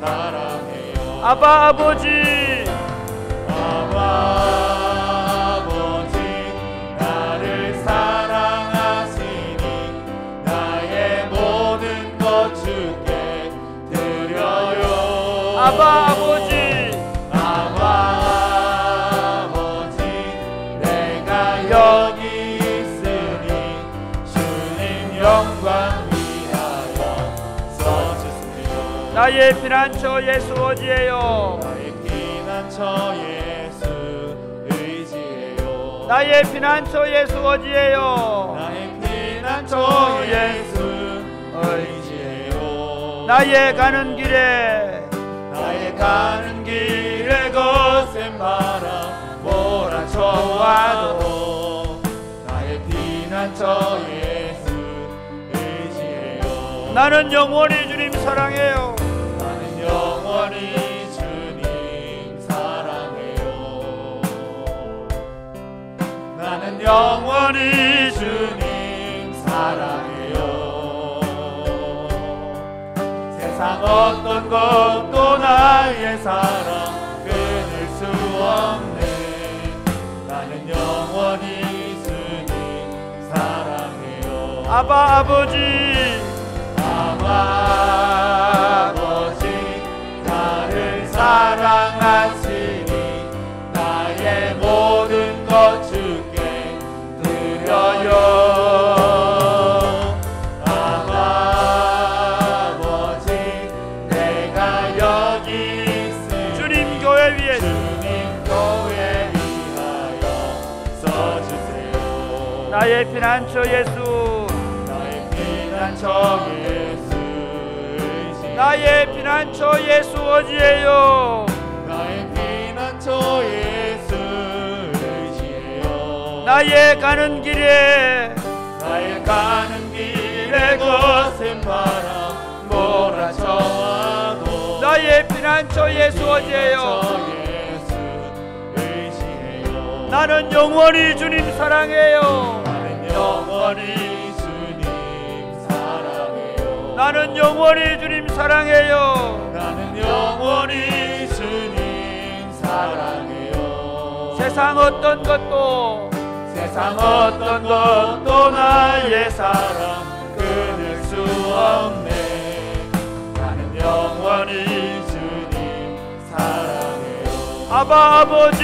사랑해요. 아바 아버지 나를 사랑하시니 나의 모든 것 주께 드려요. 아바 아버지 여기 있으니 주님 영광 위하여 써주세요. 나의 피난처 예수 어디에요? 나의 피난처 예수 의지해요. 나의 피난처 예수 어디에요? 나의 피난처 예수 의지해요. 나의 가는 길에 거센 바람 몰아쳐와도 나의 피난처 예수 의지해요. 나는 영원히 주님 사랑해요. 나는 영원히 주님 사랑해요. 나는 영원히 주님 사랑해요. 세상 어떤 것도 나의 사랑 끊을 수 없네. 나는 영원히 주님 사랑해요. 아바 아버지 나를 사랑하시니 나의 모든 것 주께 드려요. 아버지 내가 여기 있으니 주님 교회 위에 위하여 써주세요. 나의 피난처 예수 나의 피난처 예수 나의 피난처 예수 어디에요? 나의 피난처 예수 의지해요. 나의 가는 길에 거센 바람 몰아쳐와도 나의 피난처 예수 어디에요? 예수 의지해요. 나는 영원히 주님 사랑해요. 나는 영원히 주님 사랑해요. 나는 영원히 주님 사랑해요. 나는 영원히 주님 사랑해요. 세상 어떤 것도 나의 사랑 끊을 수 없네. 나는 영원히 주님 사랑해요. 아바 아버지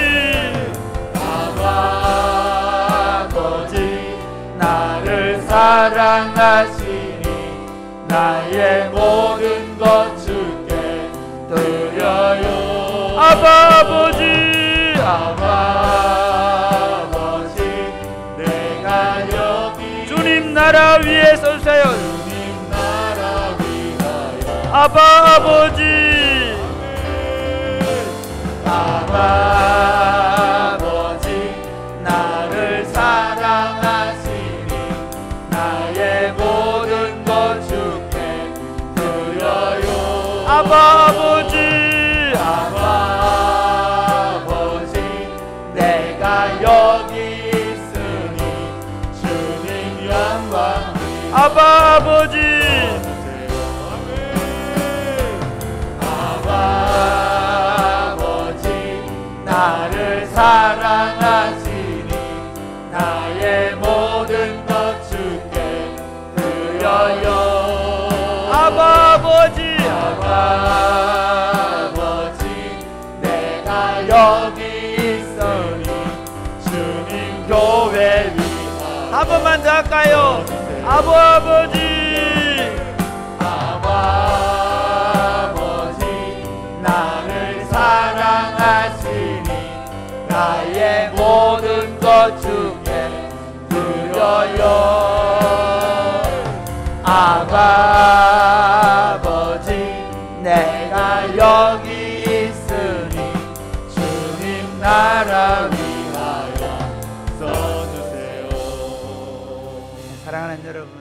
나를 사랑하시니 나의 모든 것 주께 드려요. 아바 아버지 내가 여기 주님 나라 위에 서세요. 주님 나라 위하여 아바 아버지 나를 사랑하시니 나의 모든 것 주께 드려요. 아바 아버지 내가 여기 있으니 주님 영광 아바 아버지 나를 사랑하시니 나의 모든 것 주께 드려요. 아바 아버지 내가 여기 있으니 주님 교회 위하여 한 번만 더 할까요? 아바 아버지 나를 사랑하시니 나의 모든 것 주께 드려요. 아버지 내가 여기 있으니 주님 나라 위하여 써주세요. 사랑하는 여러분,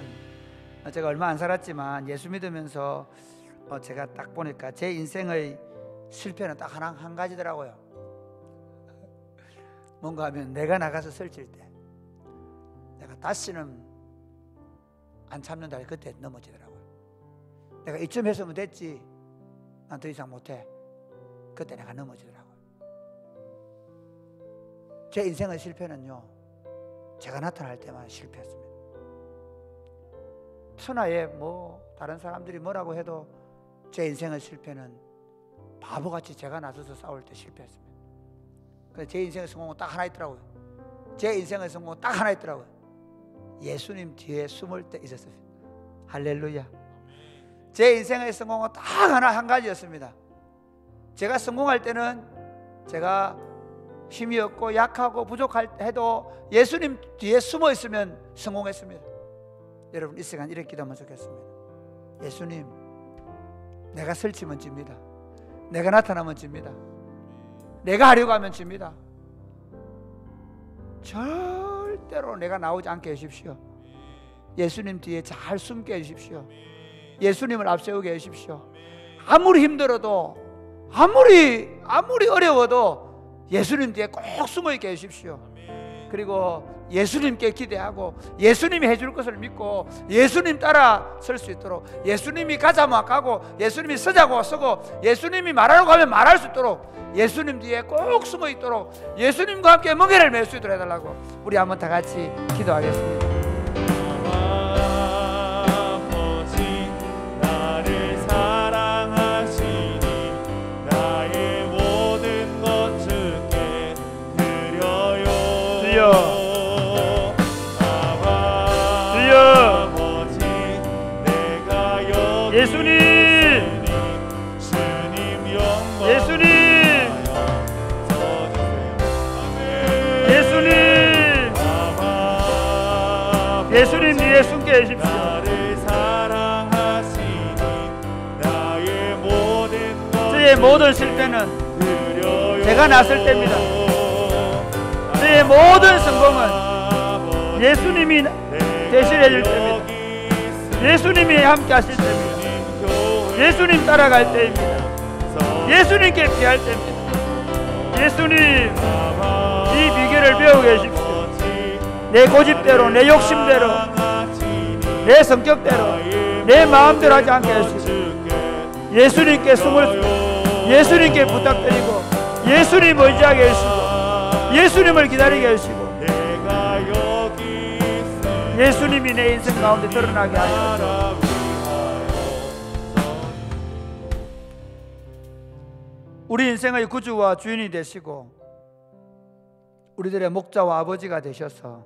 제가 얼마 안 살았지만 예수 믿으면서 제가 딱 보니까 제 인생의 실패는 딱 한 가지더라고요. 뭔가 하면 내가 나가서 설칠 때 내가 다시는 안 참는다. 그때 넘어지더라고요. 내가 이쯤 했으면 됐지, 난 더 이상 못해. 그때 내가 넘어지더라고요. 제 인생의 실패는요, 제가 나타날 때만 실패했습니다. 천하에 뭐 다른 사람들이 뭐라고 해도 제 인생의 실패는 바보같이 제가 나서서 싸울 때 실패했습니다. 그래서 제 인생의 성공은 딱 하나 있더라고요. 제 인생의 성공은 딱 하나 있더라고요. 예수님 뒤에 숨을 때 있었습니다. 할렐루야. 제 인생의 성공은 딱 한 가지였습니다. 제가 성공할 때는 제가 힘이 없고 약하고 부족할 해도 예수님 뒤에 숨어 있으면 성공했습니다. 여러분, 이 시간 이렇게 기도하면 좋겠습니다. 예수님, 내가 설치면 집니다. 내가 나타나면 집니다. 내가 하려고 하면 집니다. 절대로 내가 나오지 않게 해주십시오. 예수님 뒤에 잘 숨게 해주십시오. 예수님을 앞세우게 해주십시오. 아무리 힘들어도, 아무리 어려워도 예수님 뒤에 꼭 숨어있게 해주십시오. 그리고 예수님께 기대하고 예수님이 해줄 것을 믿고 예수님 따라 설 수 있도록, 예수님이 가자고 가고 예수님이 서자고 서고 예수님이 말하라고 하면 말할 수 있도록 예수님 뒤에 꼭 숨어 있도록 예수님과 함께 멍에를 맬 수 있도록 해달라고 우리 한번 다 같이 기도하겠습니다. 아버지, 나를 사랑하시니 나의 모든 것 주께 드려요. 주여, 예수님, 주님 영광, 예수님 뒤에 숨게 해주십시오. 나를 사랑하시니 나의 모든 것, 저의 모든 실패는 드려요. 제가 나설 때입니다. 저의 모든 성공은 예수님이 대신해 줄 때입니다. 예수님이 함께 하실 때입니다. 예수님 따라갈 때입니다. 예수님께 피할 때입니다. 예수님, 이 비결을 배우게 해주십시오. 내 고집대로, 내 욕심대로, 내 성격대로, 내 마음대로 하지 않게 해주십시오. 예수님께 숨을, 예수님께 부탁드리고 예수님 의지하게 해주시고 예수님을 기다리게 해주시고 예수님이 내 인생 가운데 드러나게 하여 우리 인생의 구주와 주인이 되시고 우리들의 목자와 아버지가 되셔서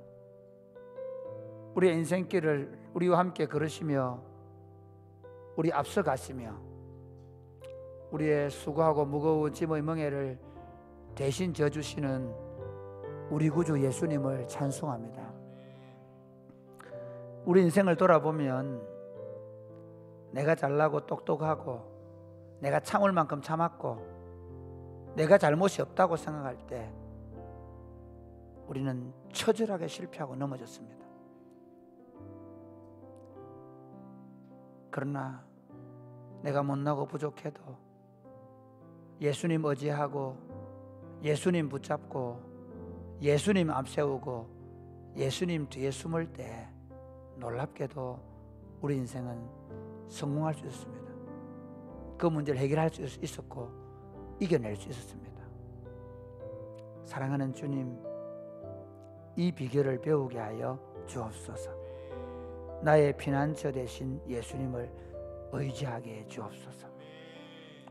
우리의 인생길을 우리와 함께 걸으시며 우리 앞서 가시며 우리의 수고하고 무거운 짐의 멍에를 대신 져주시는 우리 구주 예수님을 찬송합니다. 우리 인생을 돌아보면 내가 잘나고 똑똑하고 내가 참을 만큼 참았고 내가 잘못이 없다고 생각할 때 우리는 처절하게 실패하고 넘어졌습니다. 그러나 내가 못나고 부족해도 예수님 의지하고 예수님 붙잡고 예수님 앞세우고 예수님 뒤에 숨을 때 놀랍게도 우리 인생은 성공할 수 있었습니다. 그 문제를 해결할 수 있었고 이겨낼 수 있었습니다. 사랑하는 주님, 이 비결을 배우게 하여 주옵소서. 나의 피난처 되신 예수님을 의지하게 해 주옵소서.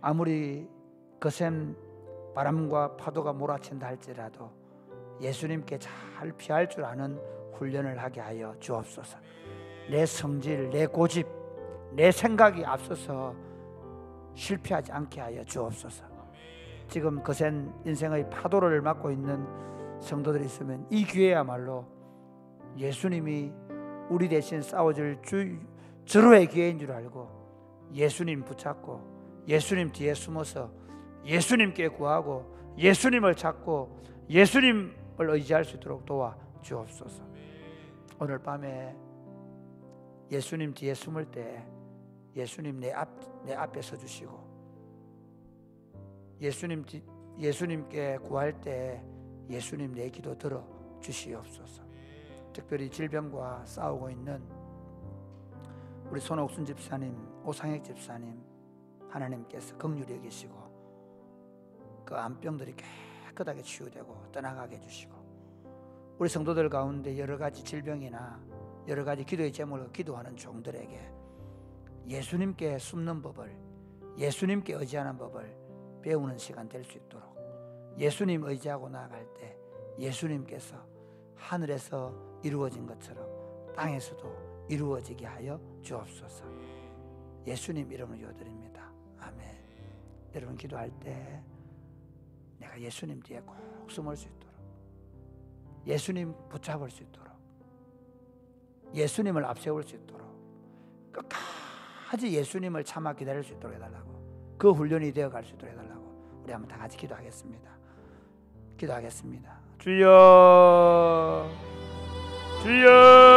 아무리 거센 바람과 파도가 몰아친다 할지라도 예수님께 잘 피할 줄 아는 훈련을 하게 하여 주옵소서. 내 성질, 내 고집, 내 생각이 앞서서 실패하지 않게 하여 주옵소서. 지금 거센 인생의 파도를 맞고 있는 성도들이 있으면 이 기회야말로 예수님이 우리 대신 싸워줄 절호의 기회인 줄 알고 예수님 붙잡고 예수님 뒤에 숨어서 예수님께 구하고 예수님을 찾고 예수님을 의지할 수 있도록 도와 주옵소서. 오늘 밤에 예수님 뒤에 숨을 때 예수님 내 앞에 서 주시고, 예수님께 구할 때 예수님 내 기도 들어 주시옵소서. 특별히 질병과 싸우고 있는 우리 손옥순 집사님, 오상혁 집사님, 하나님께서 긍휼히 여기시고 그 암병들이 깨끗하게 치유되고 떠나가게 해주시고, 우리 성도들 가운데 여러 가지 질병이나 여러 가지 기도의 제목을 기도하는 종들에게 예수님께 숨는 법을, 예수님께 의지하는 법을 배우는 시간 될 수 있도록, 예수님 의지하고 나아갈 때 예수님께서 하늘에서 이루어진 것처럼 땅에서도 이루어지게 하여 주옵소서. 예수님 이름으로 기도드립니다. 아멘. 여러분 기도할 때 내가 예수님 뒤에 꼭 숨을 수 있도록, 예수님 붙잡을 수 있도록, 예수님을 앞세울 수 있도록, 끝까지 예수님을 참아 기다릴 수 있도록 해달라고, 그 훈련이 되어갈 수 있도록 해달라고 우리 한번 다 같이 기도하겠습니다. 기도하겠습니다. 주여, 주여.